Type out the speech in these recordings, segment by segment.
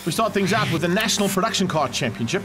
We start things out with the National Production Car Championship.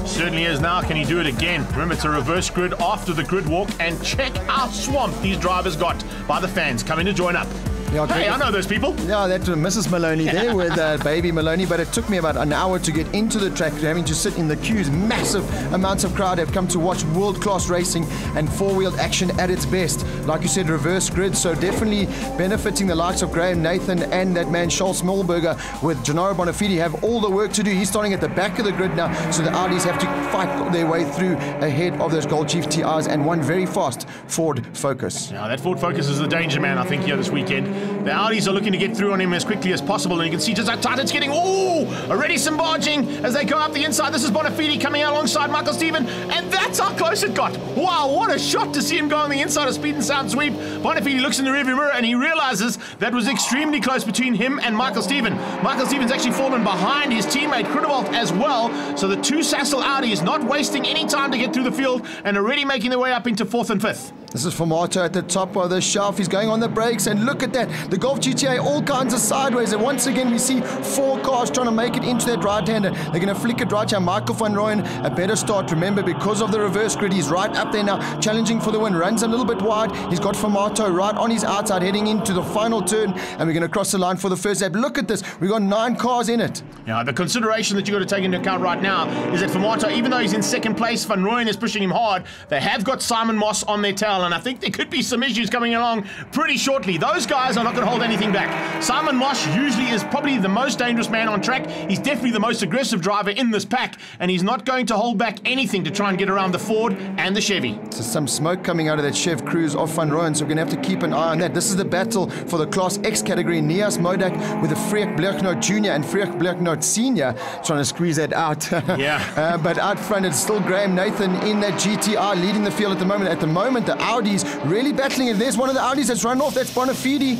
Certainly is now. Can he do it again? Remember, it's a reverse grid after the grid walk, and check how swamped these drivers got by the fans coming to join up. Yeah, hey, I know those people. Yeah, that's Mrs. Maloney there with baby Maloney, but it took me about an hour to get into the track, having to sit in the queues. Massive amounts of crowd have come to watch world-class racing and four-wheeled action at its best. Like you said, reverse grid, so definitely benefiting the likes of Graham Nathan and that man Charles Smallberger with Gennaro Bonafide have all the work to do. He's starting at the back of the grid now, so the Audis have to fight their way through ahead of those Gold Chief TRs and one very fast Ford Focus. Now, that Ford Focus is the danger man, I think, here this weekend. The Audis are looking to get through on him as quickly as possible, and you can see just how tight it's getting. Oh, already some barging as they go up the inside. This is Bonafide coming out alongside Michael Stephen, and that's how close it got. Wow, what a shot to see him go on the inside of Speed and Sound Sweep. Bonafide looks in the rearview mirror and he realizes that was extremely close between him and Michael Stephen. Michael Stephen's actually fallen behind his teammate Krudewald as well, so the two Sassel Audis not wasting any time to get through the field and already making their way up into 4th and 5th. This is Formato at the top of the shelf. He's going on the brakes, and look at that. The Golf GTA, all kinds of sideways. And once again, we see 4 cars trying to make it into that right-hander. They're going to flick it right here. Michael van Rooyen, a better start. Remember, because of the reverse grid, he's right up there now, challenging for the win. Runs a little bit wide. He's got Formato right on his outside, heading into the final turn. And we're going to cross the line for the first lap. Look at this. We've got 9 cars in it. Yeah, the consideration that you've got to take into account right now is that Formato, even though he's in second place, Van Rooyen is pushing him hard. They have got Simon Moss on their tail, and I think there could be some issues coming along pretty shortly. Those guys are not going to hold anything back. Simon Moss usually is probably the most dangerous man on track. He's definitely the most aggressive driver in this pack, and he's not going to hold back anything to try and get around the Ford and the Chevy. So some smoke coming out of that Chev Cruise off Van Rooyen, so we're going to have to keep an eye on that. This is the battle for the Class X category. Nias Modak with a Freek Bleeknoot Jr. and Freek Bleeknoot Sr. trying to squeeze that out. Yeah. But out front, it's still Graham Nathan in that GTR leading the field at the moment. At the moment, the Audis really battling it. There's one of the Audis that's run off. That's Bonafide.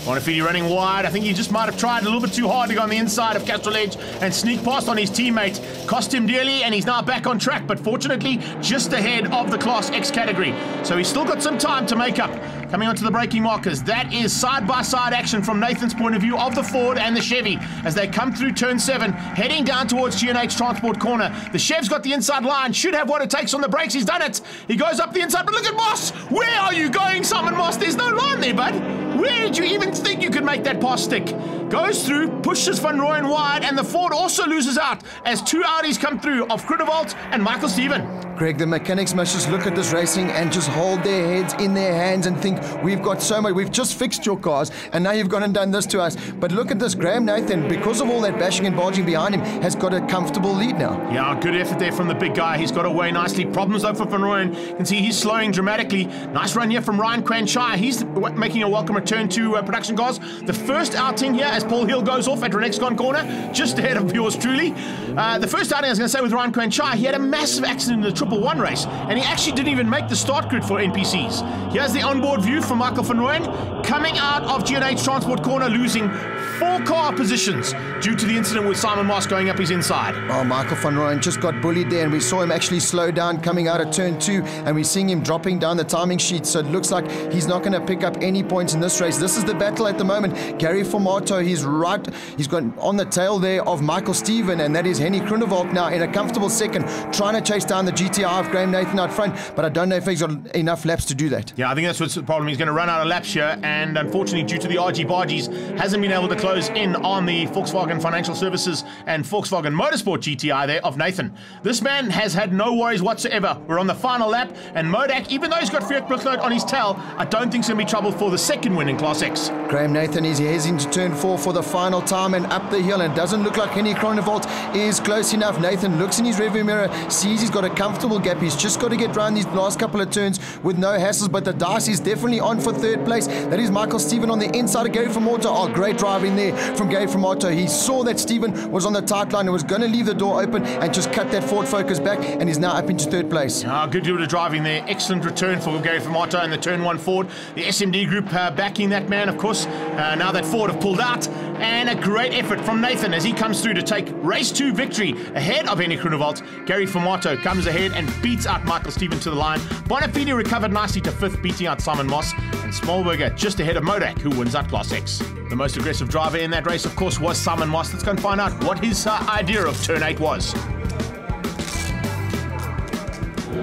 Bonafide running wide. I think he just might have tried a little bit too hard to go on the inside of Castrol-Edge and sneak past on his teammate. Cost him dearly, and he's now back on track, but fortunately just ahead of the Class X category. So he's still got some time to make up. Coming onto the braking markers, that is side-by-side action from Nathan's point of view of the Ford and the Chevy as they come through turn 7, heading down towards G&H Transport Corner. The Chev's got the inside line, should have what it takes on the brakes. He's done it. He goes up the inside, but look at Moss. Where are you going, Simon Moss? There's no line there, bud. Where did you even think you could make that pass stick? Goes through, pushes Van Rooyen wide, and the Ford also loses out as 2 Audis come through of Krudewald and Michael Stephen. Greg, the mechanics must just look at this racing and just hold their heads in their hands and think, we've got so much, we've just fixed your cars, and now you've gone and done this to us. But look at this, Graham Nathan, because of all that bashing and barging behind him, has got a comfortable lead now. Yeah, good effort there from the big guy. He's got away nicely. Problems though for Van Rooyen. You can see he's slowing dramatically. Nice run here from Ryan Quanshire. He's making a welcome return to production cars. The first outing here as Paul Hill goes off at Renexcon Corner, just ahead of yours truly. The first outing I was going to say with Ryan Quanshire, he had a massive accident in the 111 race, and he actually didn't even make the start grid for NPCs. Here's the onboard view from Michael van Rooyen coming out of G&H Transport Corner, losing 4 car positions due to the incident with Simon Moss going up his inside. Oh, Michael van Rooyen just got bullied there, and we saw him actually slow down coming out of turn 2, and we're seeing him dropping down the timing sheet, so it looks like he's not going to pick up any points in this race. This is the battle at the moment. Gary Formato, he's got on the tail there of Michael Stephen, and that is Henny Krunewald now in a comfortable second, trying to chase down the GTR of Graham Nathan out front, but I don't know if he's got enough laps to do that. Yeah, I think that's what's the problem. He's going to run out of laps here, and unfortunately, due to the RG bargies, hasn't been able to close in on the Volkswagen Financial Services and Volkswagen Motorsport GTI there of Nathan. This man has had no worries whatsoever. We're on the final lap, and Modak, even though he's got Freek Bleeknoot on his tail, I don't think he's going to be trouble for the second win in Class X. Graham Nathan is heading to turn 4 for the final time and up the hill, and it doesn't look like Henny Krunewald is close enough. Nathan looks in his rearview mirror, sees he's got a comfortable gap. He's just got to get around these last couple of turns with no hassles, but the dice is definitely on for 3rd place. That is Michael Stephen on the inside of Gary Formato. Oh, great drive in there from Gary Formato. He saw that Stephen was on the tight line and was going to leave the door open and just cut that Ford Focus back, and he's now up into 3rd place. Good bit of driving there. Excellent return for Gary Formato and the turn 1 Ford. The SMD group backing that man, of course. Now that Ford have pulled out, And a great effort from Nathan as he comes through to take race 2 victory ahead of Henny Groenewald. Gary Formato comes ahead and beats out Michael Steven to the line. Bonafide recovered nicely to 5th, beating out Simon Moss. And Smallberger just ahead of Modak, who wins out Class X. The most aggressive driver in that race, of course, was Simon Moss. Let's go and find out what his idea of turn 8 was.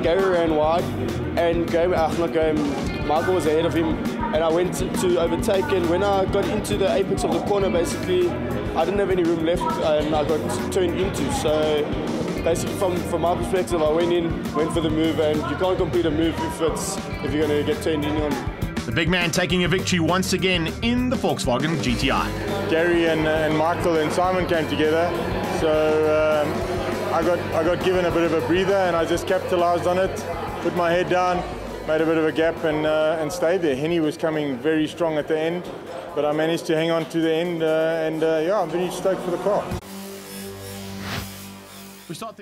Gary ran wide, and Michael was ahead of him, and I went to overtake, and when I got into the apex of the corner, basically, I didn't have any room left, and I got turned into. So basically, from my perspective, I went for the move, and you can't complete a move if you're going to get turned in on. The big man taking a victory once again in the Volkswagen GTI. Gary and Michael and Simon came together, so I got given a bit of a breather, and I just capitalized on it, put my head down, made a bit of a gap, and stayed there. Henny was coming very strong at the end, but I managed to hang on to the end, and yeah, I'm very stoked for the car. We start thinking